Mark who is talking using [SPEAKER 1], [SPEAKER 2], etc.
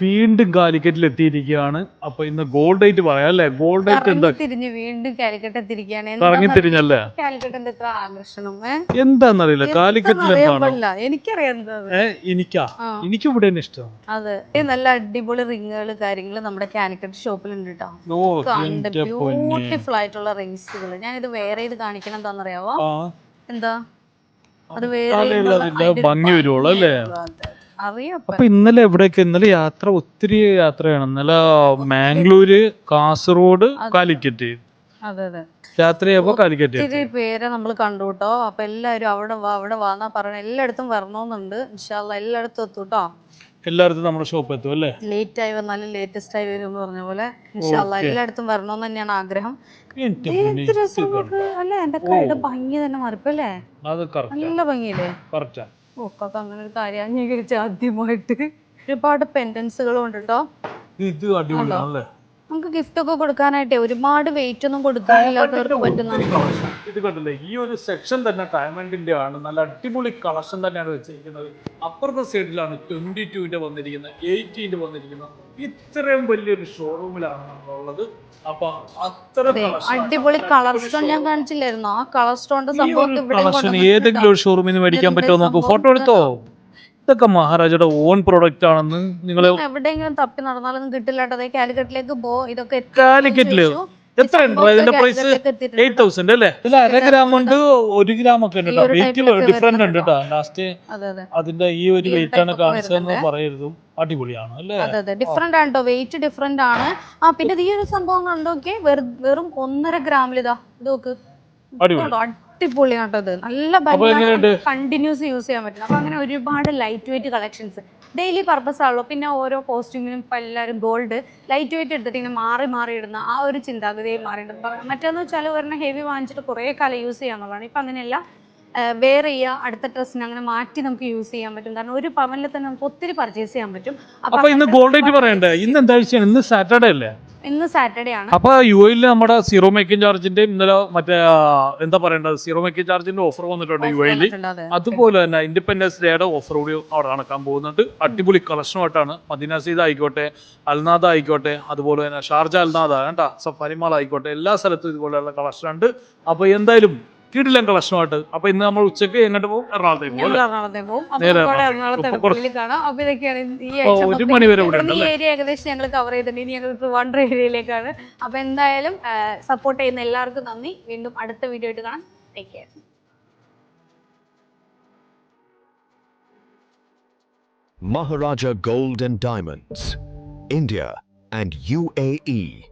[SPEAKER 1] വീണ്ടും കാലിക്കറ്റിൽ എത്തിയിരിക്കുകയാണ്. അപ്പൊ ഇന്ന് ഗോൾഡ് റേറ്റ് പറയാം അല്ലേ? ഗോൾഡ് റേറ്റ് എന്താ
[SPEAKER 2] തിരിഞ്ഞ് വീണ്ടും കാലിക്കറ്റ് എത്തിയിരിക്കുകയാണ്.
[SPEAKER 1] കറങ്ങി തിരിഞ്ഞല്ലേ?
[SPEAKER 2] കാലിക്കറ്റിന്റെ എത്ര ആകർഷണം
[SPEAKER 1] എന്താന്നറിയില്ല കാലിക്കറ്റിൽ
[SPEAKER 2] എനിക്കറിയാം
[SPEAKER 1] എനിക്ക് ഇവിടെ ഇഷ്ടം.
[SPEAKER 2] അതെ, നല്ല അടിപൊളി റിങ്ങുകൾ കാര്യങ്ങള് നമ്മുടെ കാലിക്കറ്റ് ഷോപ്പിലുണ്ട് കേട്ടോ. ബ്യൂട്ടിഫുൾ ആയിട്ടുള്ള റിങ്സുകൾ. ഞാൻ ഇത് വേറെ ഇത് കാണിക്കണം എന്താണെന്നറിയാവോ? എന്താ അത് വേറെ
[SPEAKER 1] ഭംഗി വരുവുള്ളൂ അല്ലേ?
[SPEAKER 2] അറിയാം.
[SPEAKER 1] അപ്പൊ ഇന്നലെ ഇന്നലെ ഒത്തിരി യാത്രയാണ്. ഇന്നലെ മാംഗ്ലൂര്, കാസർഗോഡ്, കാലിക്കറ്റ്.
[SPEAKER 2] അതെ അതെ,
[SPEAKER 1] രാത്രിയായപ്പോ കാലിക്കറ്റ്
[SPEAKER 2] ഒത്തിരി പേരെ നമ്മൾ കണ്ടു കേട്ടോ. അപ്പൊ എല്ലാവരും അവിടെ വാന്നാ പറയണ. എല്ലായിടത്തും വരണമെന്നുണ്ട്. ഇൻഷാ അല്ലാഹ് എല്ലായിടത്തും എത്തും കേട്ടോ.
[SPEAKER 1] എല്ലായിടത്തും നമ്മുടെ ഷോപ്പ് എത്തും അല്ലേ?
[SPEAKER 2] ലേറ്റ് ആയി വന്നാലും ലേറ്റസ്റ്റ് ആയി വരും എന്ന് പറഞ്ഞ പോലെ ഇൻഷാ അല്ലാഹ് എല്ലായിടത്തും വരണമെന്ന് തന്നെയാണ് ആഗ്രഹം. അല്ലെ എന്റെ കൈയുടെ ഭംഗി തന്നെ മാറിപ്പല്ലേ? നല്ല ഭംഗിയില്ലേ? ഓക്കൊക്കെ അങ്ങനെ ഒരു കാര്യം അംഗീകരിച്ച ആദ്യമായിട്ട്. ഒരുപാട് പെൻഡൻസുകളും ഉണ്ട് കേട്ടോ. നമുക്ക് ഗിഫ്റ്റ് ഒക്കെ കൊടുക്കാനായിട്ടേ ഒരുപാട് വെയിറ്റ് ഒന്നും കൊടുക്കാനില്ലാത്തവർക്ക് പറ്റുന്ന
[SPEAKER 1] ഇത് കണ്ടില്ലേ? ഈ ഒരു സെക്ഷൻ തന്നെ ഡയമണ്ടിന്റെ ആണ്. നല്ല അടിപൊളി കളക്ഷൻ തന്നെയാണ് വെച്ചിരിക്കുന്നത്. അപ്പുറത്തെ സൈഡിലാണ് 22-ന്റെ വന്നിരിക്കുന്നത്, 18-ന്റെ വന്നിരിക്കുന്നത്. ഇത്രയും വലിയൊരു ഷോറൂമിലാണ് നമ്മളുള്ളത്. അപ്പൊ അത്ര
[SPEAKER 2] അടിപൊളി കളർ സ്റ്റോൺ ഞാൻ കാണിച്ചില്ലായിരുന്നു? ആ കളർ സ്റ്റോണിന്റെ സംഭവം
[SPEAKER 1] ഏതെങ്കിലും ഒരു ഷോറൂമിൽ നിന്ന് മേടിക്കാൻ പറ്റുമോ നോക്കൂ. ഫോട്ടോ എടുത്തോ? ഇതൊക്കെ മഹാരാജയുടെ ഓൺ പ്രൊഡക്റ്റ് ആണെന്ന് നിങ്ങൾ
[SPEAKER 2] എവിടെയെങ്കിലും തപ്പി നടന്നാലൊന്നും കിട്ടില്ലാട്ടത്. കാലിക്കറ്റിലേക്ക് പോ. ഇതൊക്കെ
[SPEAKER 1] കാലിക്കറ്റില് എത്ര ഇതിന്റെ പ്രൈസ്? 8,000 അല്ലേ? ഇതിൽ 1 ഗ്രാം ഉണ്ട്, 1 ഗ്രാം ഒക്കെ ഉണ്ട്. വെയിറ്റ് ഡിഫറെന്റ് ഉണ്ട് കേട്ടോ. ലാസ്റ്റ് അതിന്റെ ഈ ഒരു വെയിറ്റ് ആണ് കാണിച്ചതെന്ന് പറയരുത്. അടിപൊളിയാണ് അല്ലേ?
[SPEAKER 2] അതെ, ഡിഫറെന്റ് ആണ് കേട്ടോ. വെയിറ്റ് ഡിഫറെന്റ് ആണ്. പിന്നെ ഈ ഒരു സംഭവം കണ്ടോക്കെ, വെറും 1.5 ഗ്രാമിൽ ഇതാ ഇതൊക്കെ അടിപൊളിയാണ് കേട്ടോ. ഇത് നല്ല കണ്ടിന്യൂസ് യൂസ് ചെയ്യാൻ പറ്റും. അപ്പൊ അങ്ങനെ ഒരുപാട് light weight collections daily purpose ആണല്ലോ. പിന്നെ ഓരോ കോസ്റ്റ്യൂമിനും ഇപ്പൊ എല്ലാവരും ഗോൾഡ് ലൈറ്റ് വെയിറ്റ് എടുത്തിട്ട് ഇങ്ങനെ മാറി ഇടുന്ന ആ ഒരു ചിന്താഗതിയെ മാറിയിട്ടുണ്ട്. മറ്റേന്ന് വെച്ചാൽ ഒരെണ്ണം ഹെവി വാങ്ങിച്ചിട്ട് കുറേ കാലം യൂസ് ചെയ്യാന്നുള്ളതാണ്. ഇപ്പൊ അങ്ങനെയല്ല, വെയർ ചെയ്യുക, അടുത്ത ഡ്രസ്സിന് അങ്ങനെ മാറ്റി നമുക്ക് യൂസ് ചെയ്യാൻ പറ്റും. കാരണം ഒരു പവനിൽ തന്നെ നമുക്ക് ഒത്തിരി പർച്ചേസ് ചെയ്യാൻ പറ്റും.
[SPEAKER 1] അപ്പൊ ഇന്ന് ഗോൾഡ് റേറ്റ് പറയണ്ടേ? ഇന്ന് എന്താ ആഴ്ചയാണ്? ഇന്ന് സാറ്റർഡേ അല്ലേ?
[SPEAKER 2] ഇന്ന് സാറ്റർഡേ ആണ്.
[SPEAKER 1] അപ്പൊ യുഎയിൽ നമ്മുടെ സീറോ മേക്കിംഗ് ചാർജിന്റെ ഇന്നലെ മറ്റേ എന്താ പറയേണ്ടത്, സീറോ മേക്കിംഗ് ചാർജിന്റെ ഓഫർ വന്നിട്ടുണ്ട് യുഎയിൽ. അതുപോലെ തന്നെ ഇൻഡിപെൻഡൻസ് ഡേയുടെ ഓഫർ കൂടി അവിടെ നടക്കാൻ പോകുന്നുണ്ട്. അടിപൊളി കളക്ഷനുമായിട്ടാണ്. മദീന സീദ് ആയിക്കോട്ടെ, അൽനാദ ആയിക്കോട്ടെ, അതുപോലെ തന്നെ ഷാർജ അൽനാദ കേട്ടാ, സഫാരി മാൾ ആയിക്കോട്ടെ, എല്ലാ സ്ഥലത്തും ഇതുപോലെയുള്ള കളക്ഷൻ ഉണ്ട്. അപ്പൊ എന്തായാലും കിടിലൻ കളക്ഷനുമായിട്ട്. അപ്പൊ ഇന്ന് നമ്മൾ ഉച്ചക്ക് എങ്ങോട്ട് പോകും? എറണാകുളത്തേക്ക് പോകും. 1 മണി വരെ
[SPEAKER 2] ഏരിയ ഏകദേശം ഞങ്ങൾ കവർ ചെയ്തിട്ടുണ്ട്. ഇനി ഞങ്ങൾ ട്രിവാൻഡ്രം ഏരിയയിലേക്കാണ്. അപ്പൊ എന്തായാലും സപ്പോർട്ട് ചെയ്യുന്ന എല്ലാവർക്കും നന്ദി. വീണ്ടും അടുത്ത വീഡിയോ ആയിട്ട് കാണാം. Take care.
[SPEAKER 3] Maharaja Gold and Diamonds, India and UAE.